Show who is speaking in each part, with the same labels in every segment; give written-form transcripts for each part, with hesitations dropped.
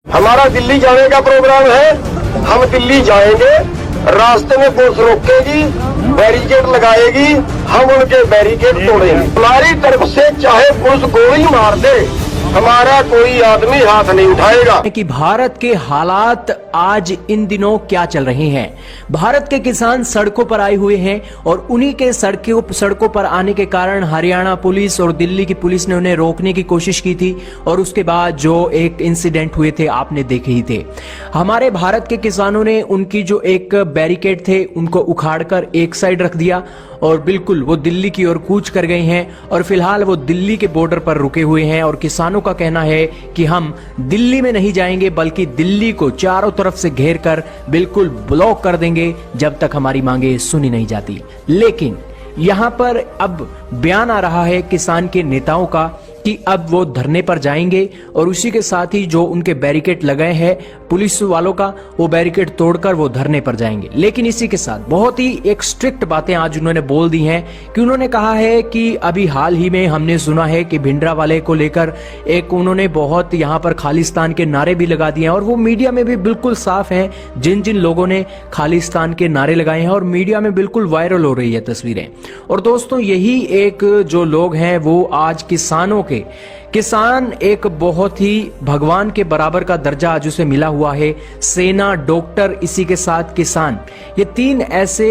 Speaker 1: हमारा दिल्ली जाने का प्रोग्राम है, हम दिल्ली जाएंगे, रास्ते में पुलिस रोकेगी, बैरिकेड लगाएगी, हम उनके बैरिकेड तोड़ेंगे। हमारी तरफ से चाहे पुलिस गोली मार दे, हमारा कोई आदमी हाथ नहीं उठाएगा।
Speaker 2: कि भारत के हालात आज इन दिनों क्या चल रहे हैं। भारत के किसान सड़कों पर आए हुए हैं और उन्हीं के सड़कों पर आने के कारण हरियाणा पुलिस और दिल्ली की पुलिस ने उन्हें रोकने की कोशिश की थी और उसके बाद जो एक इंसिडेंट हुए थे आपने देखे ही थे। हमारे भारत के किसानों ने उनकी जो एक बैरिकेड थे उनको उखाड़कर एक साइड रख दिया और बिल्कुल वो दिल्ली की ओर कूच कर गए हैं और फिलहाल वो दिल्ली के बॉर्डर पर रुके हुए हैं और किसानों का कहना है कि हम दिल्ली में नहीं जाएंगे बल्कि दिल्ली को चारों तरफ से घेर कर बिल्कुल ब्लॉक कर देंगे जब तक हमारी मांगे सुनी नहीं जाती। लेकिन यहां पर अब बयान आ रहा है किसान के नेताओं का कि अब वो धरने पर जाएंगे और उसी के साथ ही जो उनके बैरिकेड लगाए हैं पुलिस वालों का, वो बैरिकेड तोड़कर वो धरने पर जाएंगे। लेकिन इसी के साथ बहुत ही एक स्ट्रिक्ट बातें आज उन्होंने बोल दी हैं कि उन्होंने कहा है कि अभी हाल ही में हमने सुना है कि भिंडरावाले को लेकर एक उन्होंने बहुत यहां पर खालिस्तान के नारे भी लगा दिए हैं और वो मीडिया में भी बिल्कुल साफ है, जिन जिन लोगों ने खालिस्तान के नारे लगाए हैं और मीडिया में बिल्कुल वायरल हो रही है तस्वीरें। और दोस्तों यही एक जो लोग हैं वो आज किसान एक बहुत ही भगवान के बराबर का दर्जा आज उसे मिला हुआ है। सेना, डॉक्टर, इसी के साथ किसान, ये तीन ऐसे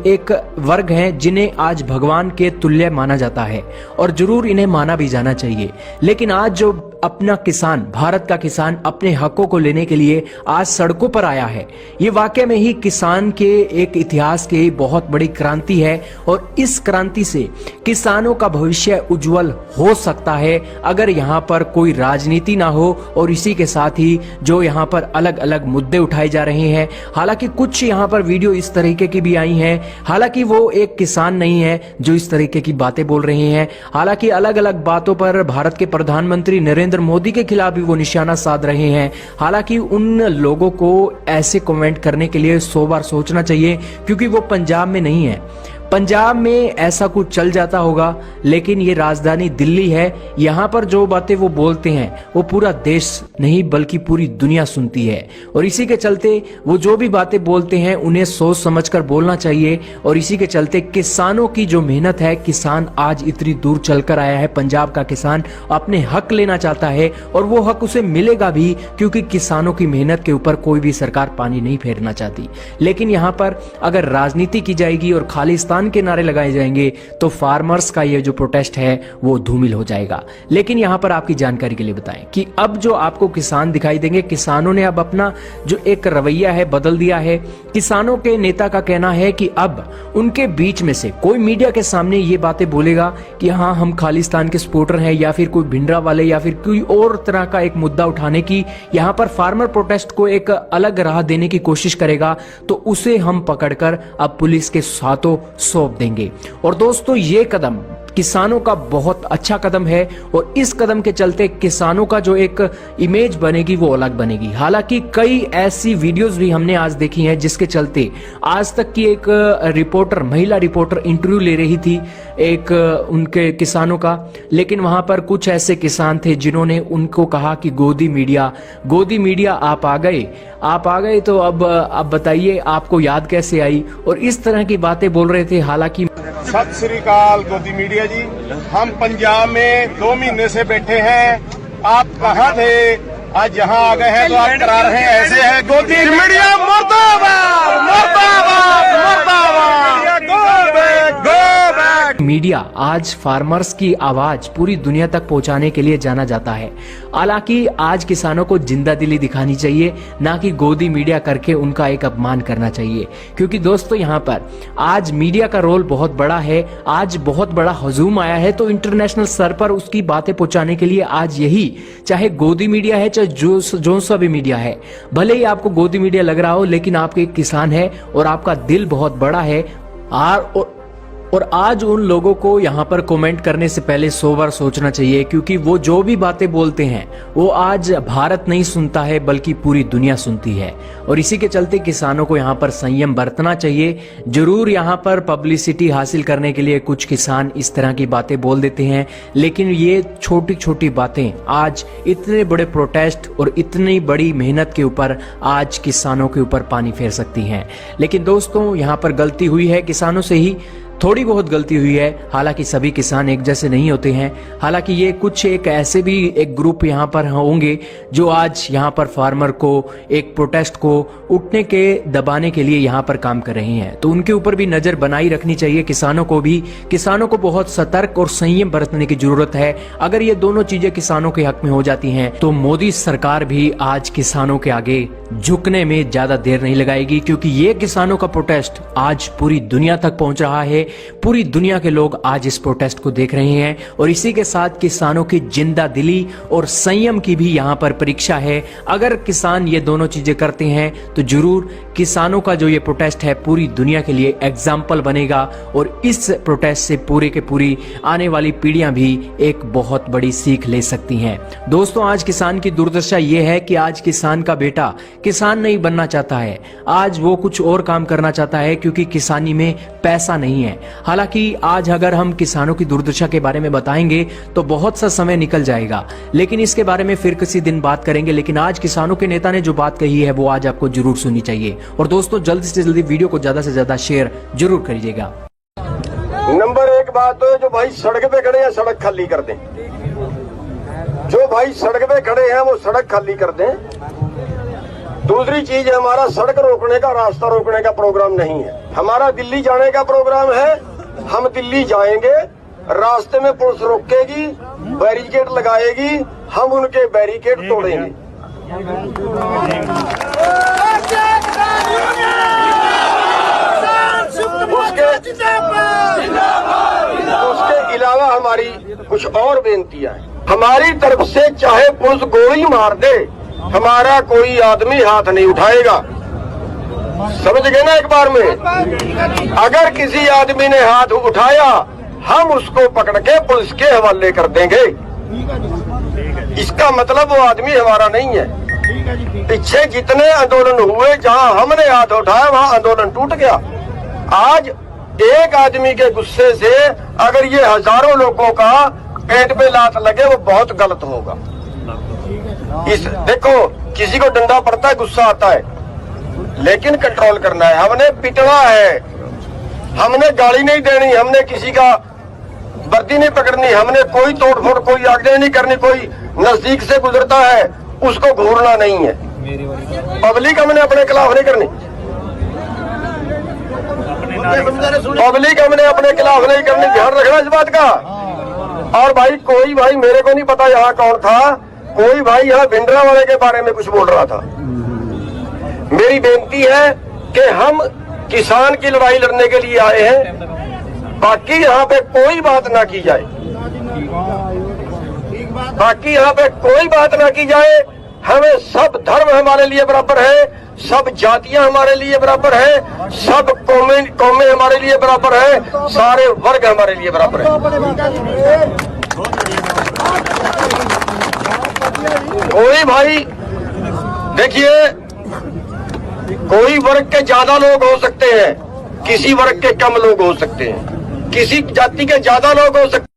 Speaker 2: एक वर्ग हैं जिन्हें आज भगवान के तुल्य माना जाता है और जरूर इन्हें माना भी जाना चाहिए। लेकिन आज जो अपना किसान, भारत का किसान अपने हकों को लेने के लिए आज सड़कों पर आया है, ये वाकई में ही किसान के एक इतिहास की बहुत बड़ी क्रांति है और इस क्रांति से किसानों का भविष्य उज्जवल हो सकता है अगर यहाँ पर कोई राजनीति ना हो और इसी के साथ ही जो यहाँ पर अलग अलग मुद्दे उठाए जा रहे हैं। हालांकि कुछ यहाँ पर वीडियो इस तरीके की भी आई हैं, हालांकि वो एक किसान नहीं है जो इस तरीके की बातें बोल रहे हैं। हालांकि अलग अलग बातों पर भारत के प्रधानमंत्री नरेंद्र मोदी के खिलाफ भी वो निशाना साध रहे हैं। हालांकि उन लोगों को ऐसे कमेंट करने के लिए 100 बार सोचना चाहिए क्योंकि वो पंजाब में नहीं है। पंजाब में ऐसा कुछ चल जाता होगा, लेकिन ये राजधानी दिल्ली है, यहाँ पर जो बातें वो बोलते हैं वो पूरा देश नहीं बल्कि पूरी दुनिया सुनती है और इसी के चलते वो जो भी बातें बोलते हैं उन्हें सोच समझकर बोलना चाहिए। और इसी के चलते किसानों की जो मेहनत है, किसान आज इतनी दूर चलकर आया है, पंजाब का किसान अपने हक लेना चाहता है और वो हक उसे मिलेगा भी क्योंकि किसानों की मेहनत के ऊपर कोई भी सरकार पानी नहीं फेरना चाहती। लेकिन यहाँ पर अगर राजनीति की जाएगी और खालिस्तान के नारे लगाए जाएंगे तो फार्मर्स का ये जो प्रोटेस्ट है वो धूमिल हो जाएगा। लेकिन यहां पर आपकी जानकारी के लिए बताएं कि अब जो आपको किसान दिखाई देंगे, किसानों ने अब अपना जो एक रवैया है बदल दिया है। किसानों के नेता का कहना है कि अब उनके बीच में से कोई मीडिया के सामने ये बातें बोलेगा कि हाँ हम खालिस्तान के सपोर्टर हैं या फिर कोई भिंडरावाले या फिर कोई और तरह का एक मुद्दा उठाने की यहां पर फार्मर प्रोटेस्ट को एक अलग राह देने की कोशिश करेगा तो उसे हम पकड़कर अब पुलिस के हाथों सौंप देंगे। और दोस्तों ये कदम किसानों का बहुत अच्छा कदम है और इस कदम के चलते किसानों का जो एक इमेज बनेगी वो अलग बनेगी। हालांकि कई ऐसी वीडियोस भी हमने आज देखी हैं जिसके चलते आज तक की एक रिपोर्टर, महिला रिपोर्टर इंटरव्यू ले रही थी एक उनके किसानों का, लेकिन वहां पर कुछ ऐसे किसान थे जिन्होंने उनको कहा कि गोदी मीडिया आप आ गए तो अब बताइए आपको याद कैसे आई और इस तरह की बातें बोल रहे थे। हालांकि
Speaker 1: सत श्री अकाल गोदी मीडिया जी, हम पंजाब में 2 महीने से बैठे हैं, आप कहाँ थे? आज यहाँ आ गए हैं तो आप करा रहे हैं ऐसे है। गोदी मीडिया मुर्दाबाद, मुर्दाबाद, मुर्दाबाद, go back, go back.
Speaker 2: Media आज फार्मर्स की आवाज पूरी दुनिया तक पहुंचाने के लिए जाना जाता है। हालांकि आज किसानों को जिंदा दिली दिखानी चाहिए, ना कि गोदी मीडिया करके उनका एक अपमान करना चाहिए। क्योंकि दोस्तों यहाँ पर आज मीडिया का रोल बहुत बड़ा है, आज बहुत बड़ा हजूम आया है तो इंटरनेशनल स्तर पर उसकी बातें पहुंचाने के लिए आज यही, चाहे गोदी मीडिया है चाहे जो सा भी मीडिया है, भले ही आपको गोदी मीडिया लग रहा हो लेकिन आप एक किसान है और आपका दिल बहुत बड़ा है और आज उन लोगों को यहाँ पर कमेंट करने से पहले 100 बार सोचना चाहिए, क्योंकि वो जो भी बातें बोलते हैं वो आज भारत नहीं सुनता है बल्कि पूरी दुनिया सुनती है। और इसी के चलते किसानों को यहाँ पर संयम बरतना चाहिए। जरूर यहाँ पर पब्लिसिटी हासिल करने के लिए कुछ किसान इस तरह की बातें बोल देते हैं, लेकिन ये छोटी छोटी बातें आज इतने बड़े प्रोटेस्ट और इतनी बड़ी मेहनत के ऊपर आज किसानों के ऊपर पानी फेर सकती हैं। लेकिन दोस्तों, यहाँ पर गलती हुई है किसानों से ही, थोड़ी बहुत गलती हुई है। हालांकि सभी किसान एक जैसे नहीं होते हैं। हालांकि ये कुछ एक ऐसे भी एक ग्रुप यहाँ पर होंगे जो आज यहाँ पर फार्मर को, एक प्रोटेस्ट को उठने के दबाने के लिए यहाँ पर काम कर रहे हैं, तो उनके ऊपर भी नजर बनाई रखनी चाहिए। किसानों को भी, किसानों को बहुत सतर्क और संयम बरतने की जरूरत है। अगर ये दोनों चीजें किसानों के हक में हो जाती हैं तो मोदी सरकार भी आज किसानों के आगे झुकने में ज्यादा देर नहीं लगाएगी, क्योंकि ये किसानों का प्रोटेस्ट आज पूरी दुनिया तक पहुंच रहा है। पूरी दुनिया के लोग आज इस प्रोटेस्ट को देख रहे हैं और इसी के साथ किसानों की जिंदा दिली और संयम की भी यहाँ पर परीक्षा है। अगर किसान ये दोनों चीजें करते हैं तो जरूर किसानों का जो ये प्रोटेस्ट है पूरी दुनिया के लिए एग्जाम्पल बनेगा और इस प्रोटेस्ट से पूरे के पूरी आने वाली पीढ़ियां भी एक बहुत बड़ी सीख ले सकती हैं। दोस्तों, आज किसान की दुर्दशा ये है कि आज किसान का बेटा किसान नहीं बनना चाहता है, आज वो कुछ और काम करना चाहता है, क्योंकि किसानी में पैसा नहीं है। हालांकि आज अगर हम किसानों की दुर्दशा के बारे में बताएंगे तो बहुत सा समय निकल जाएगा, लेकिन इसके बारे में फिर किसी दिन बात करेंगे। लेकिन आज किसानों के नेता ने जो बात कही है वो आज आपको जरूर सुननी चाहिए। और दोस्तों, जल्दी से जल्दी वीडियो को ज्यादा से ज्यादा शेयर जरूर करिएगा।
Speaker 3: नंबर एक बात तो जो भाई सड़क पे खड़े हैं सड़क खाली कर दें। जो भाई सड़क पे खड़े हैं वो सड़क खाली कर दें। दूसरी चीज, हमारा सड़क रोकने का, रास्ता रोकने का प्रोग्राम नहीं है। हमारा दिल्ली जाने का प्रोग्राम है। हम दिल्ली जाएंगे, रास्ते में पुलिस रोकेगी, बैरिकेड लगाएगी, हम उनके बैरिकेड तोड़ेंगे। उसके अलावा हमारी कुछ और बेनतियां हैं। हमारी तरफ से चाहे पुलिस गोली मार दे, हमारा कोई आदमी हाथ नहीं उठाएगा। समझ गए ना एक बार में? अगर किसी आदमी ने हाथ उठाया हम उसको पकड़ के पुलिस के हवाले कर देंगे। इसका मतलब वो आदमी हमारा नहीं है। पीछे जितने आंदोलन हुए, जहां हमने हाथ उठाया वहां आंदोलन टूट गया। आज एक आदमी के गुस्से से अगर ये हजारों लोगों का पेट पे लात लगे, वो बहुत गलत होगा। देखो, किसी को डंडा पड़ता है, गुस्सा आता है, लेकिन कंट्रोल करना है। हमने पिटना है, हमने गाली नहीं देनी, हमने किसी का वर्दी नहीं पकड़नी, हमने कोई तोड़फोड़, कोई आगजनी नहीं करनी। कोई नजदीक से गुजरता है उसको घूरना नहीं है। पब्लिक हमने अपने खिलाफ नहीं करनी, पब्लिक हमने अपने खिलाफ नहीं करनी। ध्यान रखना इस बात का। और भाई, कोई भाई, मेरे को नहीं पता यहाँ कौन था, कोई भाई यहाँ भिंडरा वाले के बारे में कुछ बोल रहा था। मेरी बेनती है कि हम किसान की लड़ाई लड़ने के लिए आए हैं, बाकी यहाँ पे कोई बात ना की जाए, बाकी यहाँ पे कोई बात ना की जाए। हमें सब धर्म हमारे लिए बराबर है, सब जातियां हमारे लिए बराबर है, सब कौमें हमारे लिए बराबर है, सारे वर्ग हमारे लिए बराबर है। कोई भाई, देखिए, कोई वर्ग के ज्यादा लोग हो सकते हैं, किसी वर्ग के कम लोग हो सकते हैं, किसी जाति के ज्यादा लोग हो सकते हैं।